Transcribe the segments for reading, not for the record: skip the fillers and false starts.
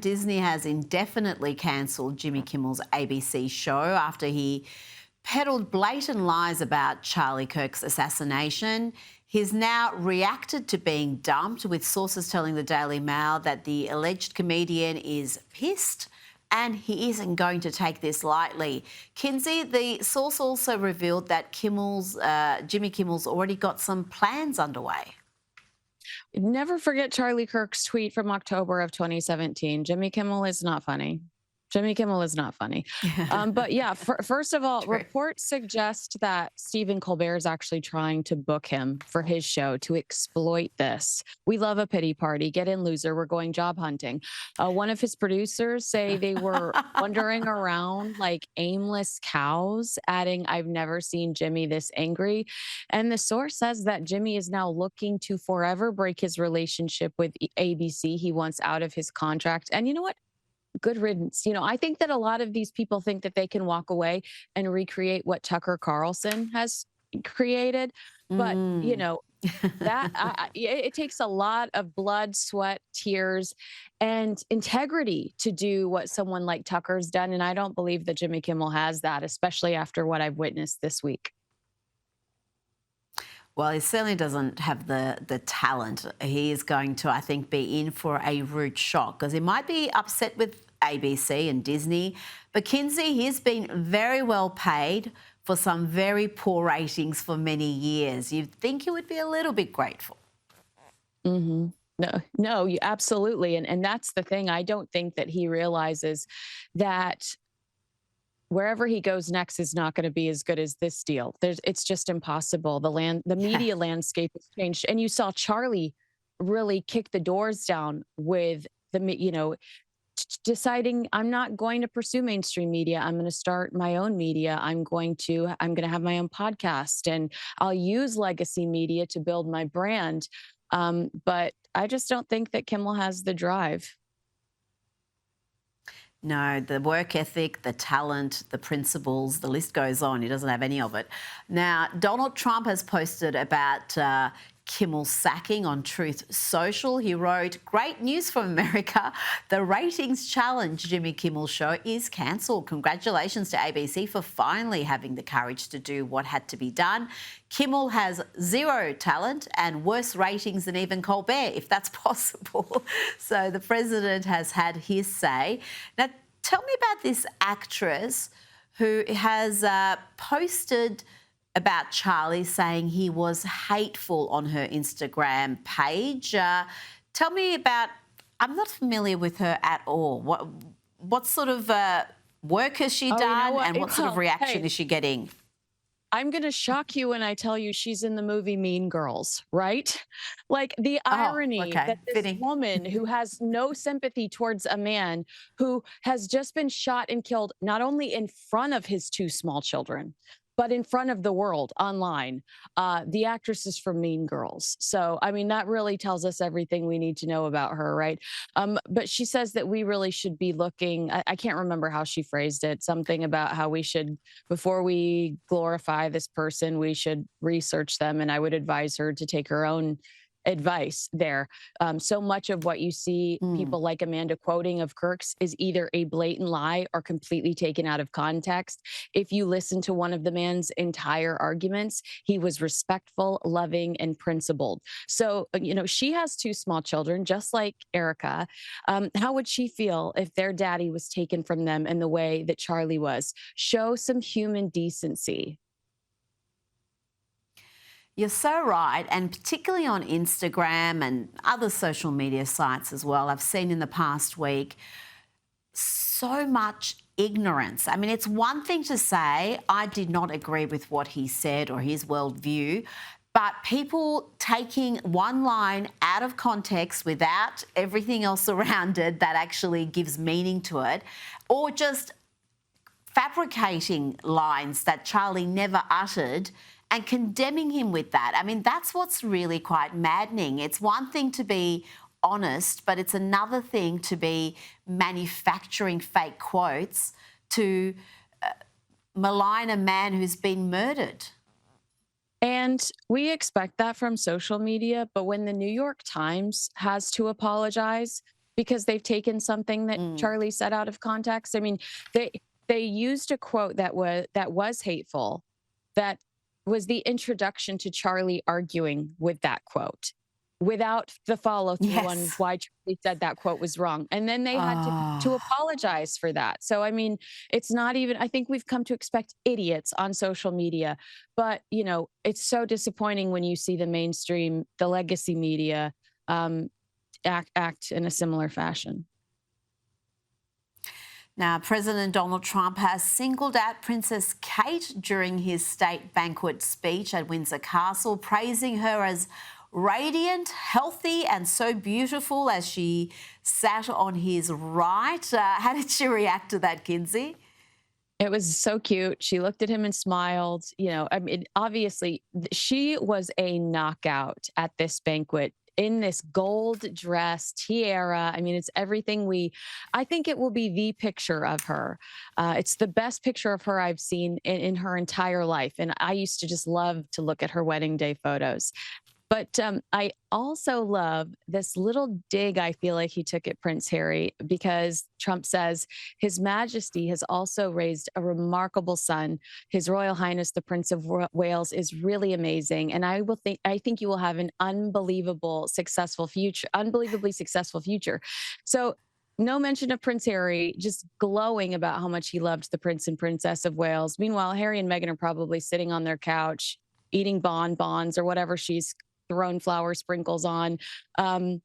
Disney has indefinitely cancelled Jimmy Kimmel's ABC show after he peddled blatant lies about Charlie Kirk's assassination. He's now reacted to being dumped, with sources telling the Daily Mail that the alleged comedian is pissed and he isn't going to take this lightly. Kinsey, the source also revealed that Jimmy Kimmel's already got some plans underway. Never forget Charlie Kirk's tweet from October of 2017. Jimmy Kimmel is not funny. Jimmy Kimmel is not funny. But yeah, first of all, True. reports suggest that Stephen Colbert is actually trying to book him for his show to exploit this. We love a pity party. Get in, loser. We're going job hunting. One of his producers say they were wandering around like aimless cows, adding, "I've never seen Jimmy this angry." And the source says that Jimmy is now looking to forever break his relationship with ABC. He wants out of his contract. And you know what? Good riddance. I think that a lot of these people think that they can walk away and recreate what Tucker Carlson has created. But, Mm. it takes a lot of blood, sweat, tears, and integrity to do what someone like Tucker's done. And I don't believe that Jimmy Kimmel has that, especially after what I've witnessed this week. Well, he certainly doesn't have the talent. He is going to, I think, be in for a rude shock because he might be upset with ABC and Disney. But Kinsey, he's been very well paid for some very poor ratings for many years. You'd think he would be a little bit grateful. Mm-hmm. No, absolutely. And that's the thing. I don't think that he realizes that wherever he goes next is not going to be as good as this deal. It's just impossible. The media landscape has changed, and you saw Charlie really kick the doors down with deciding, I'm not going to pursue mainstream media. I'm going to start my own media. I'm going to have my own podcast, and I'll use legacy media to build my brand. But I just don't think that Kimmel has the drive. No, the work ethic, the talent, the principles, the list goes on. He doesn't have any of it. Now, Donald Trump has posted about Kimmel's sacking on Truth Social. He wrote, "Great news from America. The ratings challenge Jimmy Kimmel's show is cancelled. Congratulations to ABC for finally having the courage to do what had to be done. Kimmel has zero talent and worse ratings than even Colbert, if that's possible." So the president has had his say. Now, tell me about this actress who has posted about Charlie, saying he was hateful on her Instagram page. Tell me about, I'm not familiar with her at all. What sort of work has she done, and what sort of reaction is she getting? I'm going to shock you when I tell you she's in the movie Mean Girls, right? Like the irony that this woman who has no sympathy towards a man who has just been shot and killed, not only in front of his two small children, but in front of the world online. The actress is from Mean Girls. So, I mean, that really tells us everything we need to know about her, right? But she says that we really should be looking, I can't remember how she phrased it, something about how we should, before we glorify this person, we should research them. And I would advise her to take her own advice there. So much of what you see people like Amanda quoting of Kirk's is either a blatant lie or completely taken out of context. If you listen to one of the man's entire arguments, he was respectful, loving, and principled. So, she has two small children, just like Erica. How would she feel if their daddy was taken from them in the way that Charlie was? Show some human decency. You're so right, and particularly on Instagram and other social media sites as well, I've seen in the past week so much ignorance. I mean, it's one thing to say, I did not agree with what he said or his worldview, but people taking one line out of context without everything else around it that actually gives meaning to it, or just fabricating lines that Charlie never uttered and condemning him with that. I mean, that's what's really quite maddening. It's one thing to be honest, but it's another thing to be manufacturing fake quotes to malign a man who's been murdered. And we expect that from social media, but when the New York Times has to apologize because they've taken something that Charlie said out of context. I mean, they used a quote that was hateful, that was the introduction to Charlie arguing with that quote, without the follow through on why Charlie said that quote was wrong. And then they had to apologize for that. So, I mean, it's not even, I think we've come to expect idiots on social media, but, you know, it's so disappointing when you see the mainstream, the legacy media, act in a similar fashion. Now, President Donald Trump has singled out Princess Kate during his state banquet speech at Windsor Castle, praising her as radiant, healthy, and so beautiful as she sat on his right. How did she react to that, Kinsey? It was so cute. She looked at him and smiled. You know, I mean, obviously, she was a knockout at this banquet in this gold dress, tiara. I mean, it's everything I think it will be the picture of her. It's the best picture of her I've seen in her entire life. And I used to just love to look at her wedding day photos. But I also love this little dig I feel like he took at Prince Harry, because Trump says His Majesty has also raised a remarkable son. His Royal Highness, the Prince of Wales, is really amazing. And I think you will have an unbelievably successful future. So no mention of Prince Harry, just glowing about how much he loved the Prince and Princess of Wales. Meanwhile, Harry and Meghan are probably sitting on their couch eating bonbons or whatever she's thrown flower sprinkles on. And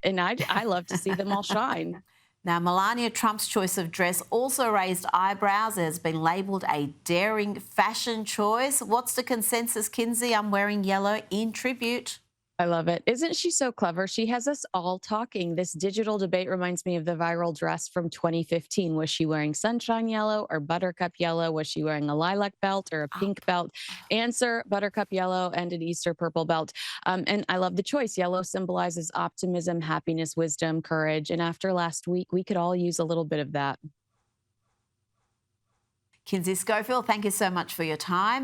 I love to see them all shine. Now, Melania Trump's choice of dress also raised eyebrows. It has been labelled a daring fashion choice. What's the consensus, Kinsey? I'm wearing yellow in tribute. I love it. Isn't she so clever? She has us all talking. This digital debate reminds me of the viral dress from 2015. Was she wearing sunshine yellow or buttercup yellow? Was she wearing a lilac belt or a pink belt? Answer: buttercup yellow and an Easter purple belt. And I love the choice. Yellow symbolizes optimism, happiness, wisdom, courage. And after last week, we could all use a little bit of that. Kinsey Schofield, thank you so much for your time.